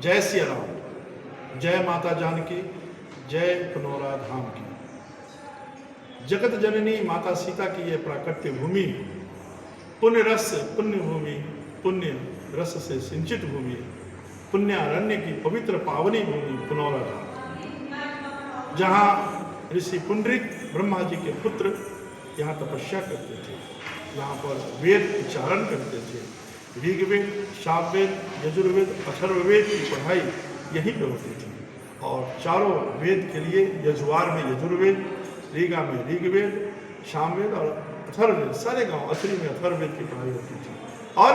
जय सिया राम, जय माता जानकी, जय पुनौरा धाम की। जगत जननी माता सीता की यह प्राकट्य भूमि पुण्य रस पुण्य भूमि, पुण्य रस से सिंचित भूमि, पुण्यारण्य की पवित्र पावनी भूमि पुनौरा धाम, जहाँ ऋषि पुंडरीक ब्रह्मा जी के पुत्र यहाँ तपस्या करते थे। यहाँ पर वेद उच्चारण करते थे। ऋग्वेद, सामवेद, यजुर्वेद, अथर्ववेद की पढ़ाई यहीं पर होती थी। और चारों वेद के लिए यजुवार में यजुर्वेद, रीगा में ऋग्वेद, सामवेद और अथर्ववेद, सारे गांव अथरी में अथर्ववेद की पढ़ाई होती थी। और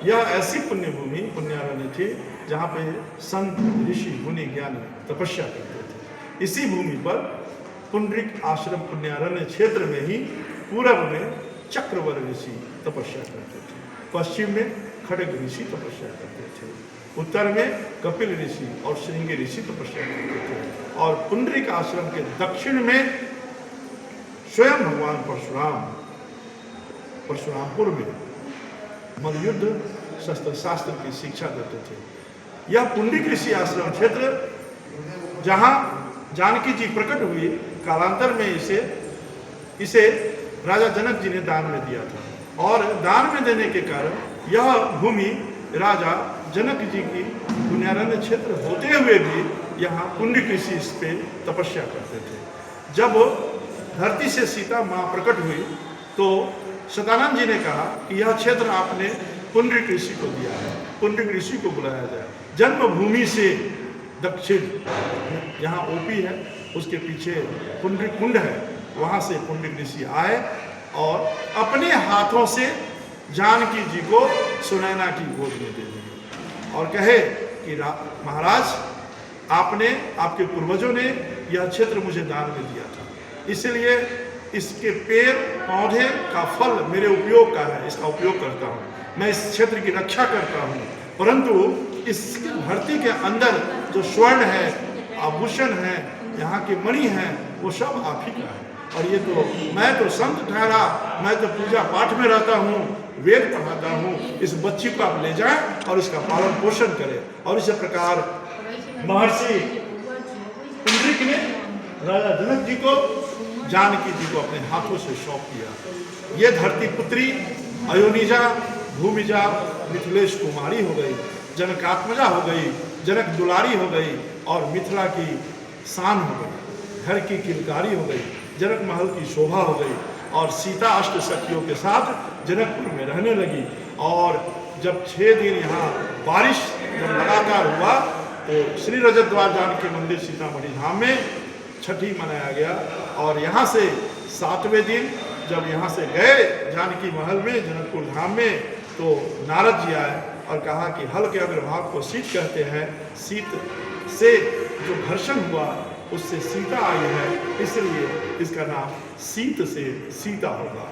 यह ऐसी पुण्य भूमि पुण्यारण्य थी जहाँ पे संत ऋषि मुनि ज्ञानी तपस्या करते थे। इसी भूमि पर पुंडरीक आश्रम पुण्यारण्य क्षेत्र में ही पूरब में चक्रवर ऋषि तपस्या करते थे, पश्चिम में खड्ग ऋषि तपस्या करते थे, उत्तर में कपिल ऋषि और श्रृंगी ऋषि तपस्या करते थे। और पुंडरीक आश्रम के दक्षिण में स्वयं भगवान परशुरामपुर में मल्लयुद्ध शस्त्र शास्त्र की शिक्षा देते थे। यह पुंडरीक ऋषि आश्रम क्षेत्र जहाँ जानकी जी प्रकट हुई, कालांतर में इसे राजा जनक जी ने दान में दिया था। और दान में देने के कारण यह भूमि राजा जनक जी की पुण्यारण्य क्षेत्र होते हुए भी यहाँ पुंडरीक ऋषि इस पे तपस्या करते थे। जब धरती से सीता माँ प्रकट हुई तो सदानंद जी ने कहा कि यह क्षेत्र आपने पुंडरीक ऋषि को दिया है, पुंडरीक ऋषि को बुलाया जाए। जन्मभूमि से दक्षिण यहाँ ओपी है, उसके पीछे पुंडरीक कुंड है, वहाँ से पुंडरीक ऋषि आए और अपने हाथों से जानकी जी को सुनैना की गोद में दे दी और कहे कि महाराज, आपके पूर्वजों ने यह क्षेत्र मुझे दान में दिया था, इसलिए इसके पेड़ पौधे का फल मेरे उपयोग का है, इसका उपयोग करता हूँ, मैं इस क्षेत्र की रक्षा करता हूँ। परंतु इस धरती के अंदर जो स्वर्ण है, आभूषण है, यहाँ के मणि हैं, वो सब आप ही का है। और ये तो मैं तो संत ठहरा, मैं तो पूजा पाठ में रहता हूँ, वेद पढ़ाता हूँ, इस बच्ची को आप ले जाएं और इसका पालन पोषण करें। और इसी प्रकार महर्षि पुंडरीक ने राजा जनक जी को, जानकी जी को अपने हाथों से सौंप दिया। ये धरती पुत्री अयोनिजा, भूमिजा, मिथिलेश कुमारी हो गई, जनकात्मजा हो गई, जनक दुलारी हो गई और मिथिला की शान हो गई, घर की किलकारी हो गई, जनक महल की शोभा हो गई। और सीता अष्ट सखियों के साथ जनकपुर में रहने लगी। और जब 6 दिन यहाँ बारिश जब लगातार हुआ तो श्री रजत द्वार जानकी मंदिर सीतामढ़ी धाम में छठी मनाया गया। और यहाँ से 7वें दिन जब यहाँ से गए जानकी महल में, जनकपुर धाम में, तो नारद जी आए और कहा कि हल के अग्रभाग को सीत कहते हैं, सीत से जो घर्षण हुआ उससे सीता आई है, इसलिए इसका नाम सीत से सीता होगा।